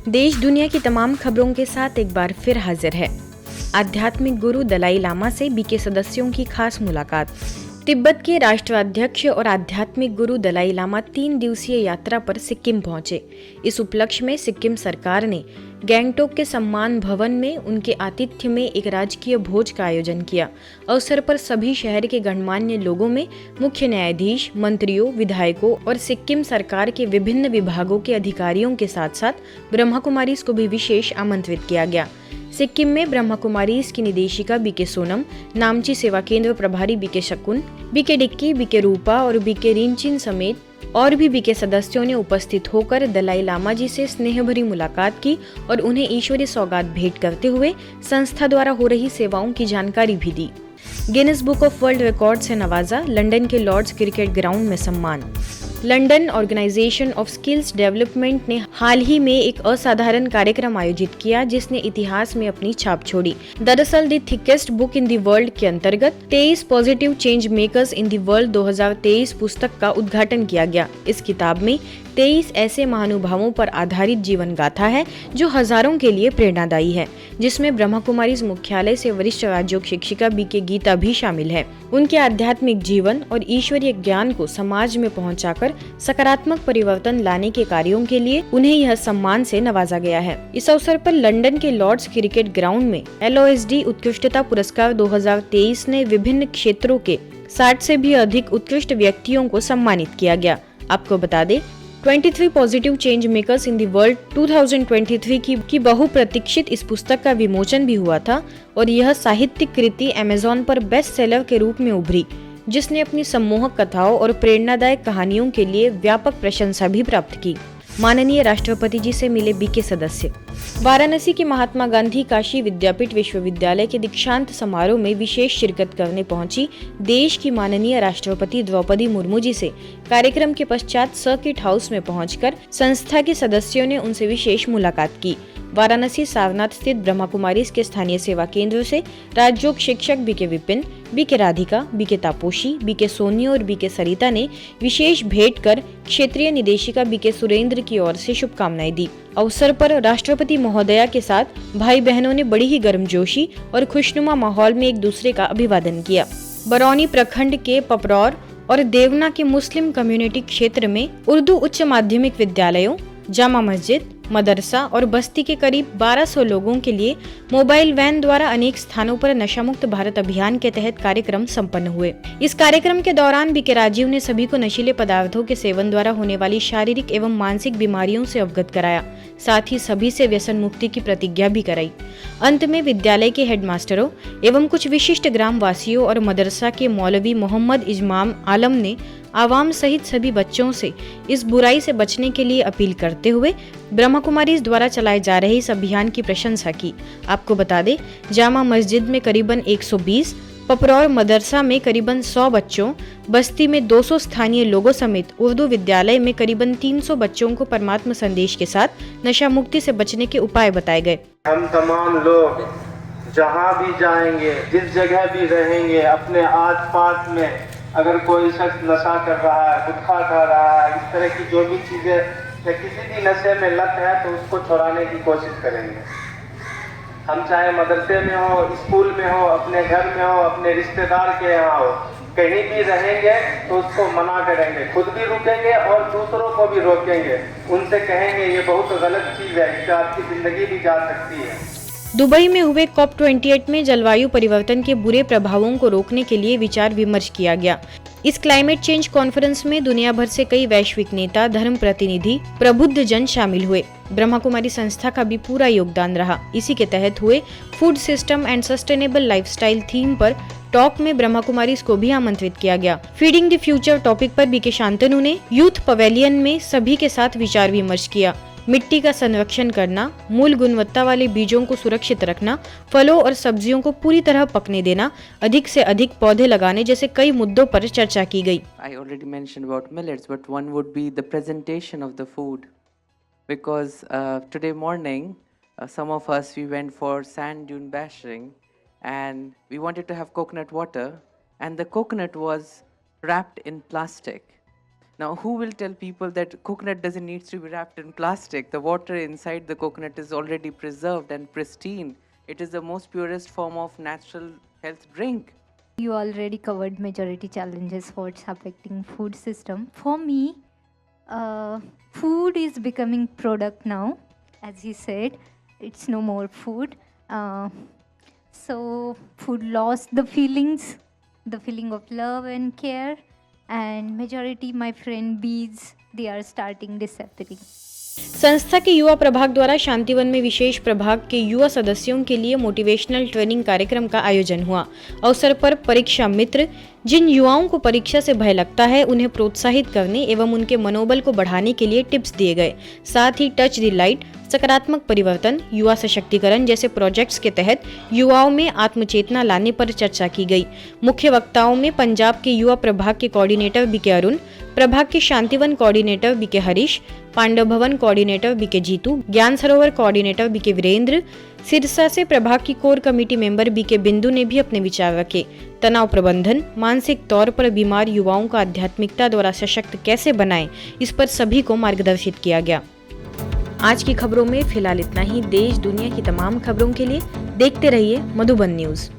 देश दुनिया की तमाम खबरों के साथ एक बार फिर हाजिर है। आध्यात्मिक गुरु दलाई लामा से बीके सदस्यों की खास मुलाकात। तिब्बत के राष्ट्राध्यक्ष और आध्यात्मिक गुरु दलाई लामा 3 दिवसीय यात्रा पर सिक्किम पहुंचे। इस उपलक्ष्य में सिक्किम सरकार ने गैंगटोक के सम्मान भवन में उनके आतिथ्य में एक राजकीय भोज का आयोजन किया। अवसर पर सभी शहर के गणमान्य लोगों में मुख्य न्यायाधीश, मंत्रियों, विधायकों और सिक्किम सरकार के विभिन्न विभागों के अधिकारियों के साथ साथ ब्रह्मा कुमारीज को भी विशेष आमंत्रित किया गया। सिक्किम में ब्रह्मा कुमारीज की निदेशिका बीके सोनम, नामची सेवा केंद्र प्रभारी बीके शकुन, बीके डिक्की, बीके रूपा और बीके रिंचिन समेत और भी बीके सदस्यों ने उपस्थित होकर दलाई लामा जी से स्नेह भरी मुलाकात की और उन्हें ईश्वरीय सौगात भेंट करते हुए संस्था द्वारा हो रही सेवाओं की जानकारी भी दी। Guinness Book of World Record से नवाजा, लंदन के लॉर्ड्स क्रिकेट ग्राउंड में सम्मान। London Organisation of Skills Development ने हाल ही में एक असाधारण कार्यक्रम आयोजित किया जिसने इतिहास में अपनी छाप छोड़ी। दरअसल the thickest book in the world के अंतर्गत 23 positive change makers in the world 2023 पुस्तक का उद्घाटन किया गया। इस किताब में 23 ऐसे महानुभावों पर आधारित जीवन गाथा है जो हजारों के लिए प्रेरणादायी है, जिसमें ब्रह्मा कुमारीज मुख्यालय से वरिष्ठ राजयोग शिक्षिका बीके गीता भी शामिल है। उनके आध्यात्मिक जीवन और ईश्वरीय ज्ञान को समाज में पहुंचाकर सकारात्मक परिवर्तन लाने के कार्यों के लिए उन्हें यह सम्मान से नवाजा गया है। इस अवसर पर लंदन के लॉर्ड्स क्रिकेट ग्राउंड में LOSD उत्कृष्टता पुरस्कार 2023 ने विभिन्न क्षेत्रों के 60 से भी अधिक उत्कृष्ट व्यक्तियों को सम्मानित किया गया। आपको बता दें, 23 positive change makers in the world 2023 की बहुप्रतीक्षित इस पुस्तक का विमोचन भी हुआ था और यह साहित्यिक कृति अमेज़न पर बेस्ट सेलर के रूप में उभरी, जिसने अपनी सम्मोहक कथाओं और प्रेरणादायक कहानियों के लिए व्यापक प्रशंसा भी प्राप्त की। माननीय राष्ट्रपति जी से मिले बीके सदस्य। वाराणसी के महात्मा गांधी काशी विद्यापीठ विश्वविद्यालय के दीक्षांत समारोह में विशेष शिरकत करने पहुंची देश की माननीय राष्ट्रपति द्रौपदी मुर्मू जी से कार्यक्रम के पश्चात सर्किट हाउस में पहुंचकर संस्था के सदस्यों ने उनसे विशेष मुलाकात की। वाराणसी सारनाथ स्थित ब्रह्मा कुमारीज के स्थानीय सेवा केंद्र से राजयोग शिक्षक BK Vipin, BK Radhika, BK Taposhi, BK Soni और बीके सरिता ने विशेष भेंट कर क्षेत्रीय निदेशिका बीके सुरेंद्र की ओर से शुभकामनाएं दी। अवसर पर राष्ट्रपति महोदया के साथ भाई बहनों ने बड़ी ही गर्मजोशी और खुशनुमा माहौल में एक दूसरे का अभिवादन किया। बरौनी प्रखंड के पपरौर और देवना के मुस्लिम कम्युनिटी क्षेत्र में उर्दू उच्च माध्यमिक विद्यालयों, जामा मस्जिद, मदरसा और बस्ती के करीब 1200 लोगों के लिए मोबाइल वैन द्वारा अनेक स्थानों पर नशा मुक्त भारत अभियान के तहत कार्यक्रम संपन्न हुए। इस कार्यक्रम के दौरान बीके राजीव ने सभी को नशीले पदार्थों के सेवन द्वारा होने वाली शारीरिक एवं मानसिक बीमारियों से अवगत कराया, साथ ही सभी से व्यसन मुक्ति की प्रतिज्ञा भी कराई। अंत में विद्यालय के हेडमास्टरों एवं कुछ विशिष्ट ग्राम वासियों और मदरसा के मौलवी मोहम्मद इजमाम आलम ने आवाम सहित सभी बच्चों से इस बुराई से बचने के लिए अपील करते हुए ब्रह्मा कुमारीज द्वारा चलाए जा रहे इस अभियान की प्रशंसा की। आपको बता दें, जामा मस्जिद में करीबन 120, पपरौर मदरसा में करीबन 100 बच्चों, बस्ती में 200 स्थानीय लोगों समेत उर्दू विद्यालय में करीबन 300 बच्चों को परमात्मा संदेश के साथ नशा मुक्ति से बचने के उपाय बताए गए। हम तमाम लोग जहाँ भी जाएंगे, जिस जगह भी रहेंगे, अपने आस पास में अगर कोई शख्स नशा कर रहा है, गुटखा खा रहा है, इस तरह की जो भी चीजें या किसी भी नशे में लत है तो उसको छुड़ाने की कोशिश करेंगे। हम चाहे मदरसे में हो, स्कूल में हो, अपने घर में हो, अपने रिश्तेदार के यहाँ हो, कहीं भी रहेंगे तो उसको मना करेंगे, खुद भी रुकेंगे और दूसरों को भी रोकेंगे। उनसे कहेंगे ये बहुत गलत चीज है, इससे आपकी जिंदगी भी जा सकती है। दुबई में हुए COP28 में जलवायु परिवर्तन के बुरे प्रभावों को रोकने के लिए विचार विमर्श किया गया। इस क्लाइमेट चेंज कॉन्फ्रेंस में दुनिया भर से कई वैश्विक नेता, धर्म प्रतिनिधि, प्रबुद्ध जन शामिल हुए। ब्रह्मा कुमारी संस्था का भी पूरा योगदान रहा। इसी के तहत हुए food system and sustainable lifestyle theme पर टॉक में ब्रह्मा कुमारीज को भी आमंत्रित किया गया। फीडिंग द फ्यूचर टॉपिक पर बीके शांतनु ने यूथ पवेलियन में सभी के साथ विचार विमर्श किया। मिट्टी का संरक्षण करना, मूल गुणवत्ता वाले बीजों को सुरक्षित रखना, फलों और सब्जियों को पूरी तरह पकने देना, अधिक से अधिक पौधे लगाने जैसे कई मुद्दों पर चर्चा की गई। I already mentioned about millets, but one would be the presentation of the food, because today morning some of us we went for sand dune bashing and we wanted to have coconut water and the coconut was wrapped in plastic. Now, who will tell people that coconut doesn't need to be wrapped in plastic? The water inside the coconut is already preserved and pristine. It is the most purest form of natural health drink. You already covered majority challenges what's affecting food system. For me, food is becoming product now. As he said, it's no more food. So food lost the feeling of love and care, and majority my friend bees, they are starting disappearing. संस्था के युवा प्रभाग द्वारा शांतिवन में विशेष प्रभाग के युवा सदस्यों के लिए मोटिवेशनल ट्रेनिंग कार्यक्रम का आयोजन हुआ। अवसर पर परीक्षा मित्र, जिन युवाओं को परीक्षा से भय लगता है, उन्हें प्रोत्साहित करने एवं उनके मनोबल को बढ़ाने के लिए टिप्स दिए गए। साथ ही टच द लाइट, सकारात्मक परिवर्तन, युवा सशक्तिकरण जैसे प्रोजेक्ट्स के तहत युवाओं में आत्मचेतना लाने पर चर्चा की गई। मुख्य वक्ताओं में पंजाब के युवा प्रभाग के कोऑर्डिनेटर बीके अरुण, प्रभाग के शांतिवन कोऑर्डिनेटर बीके हरीश, पांडव भवन कोऑर्डिनेटर बीके जीतू, ज्ञान सरोवर कोऑर्डिनेटर बीके वीरेंद्र, सिरसा से प्रभाग की कोर कमेटी मेंबर बीके बिंदु ने भी अपने विचार रखे। तनाव प्रबंधन, मानसिक तौर पर बीमार युवाओं को आध्यात्मिकता द्वारा सशक्त कैसे बनाएं, इस पर सभी को मार्गदर्शित किया गया। आज की खबरों में फिलहाल इतना ही। देश दुनिया की तमाम खबरों के लिए देखते रहिए मधुबन न्यूज।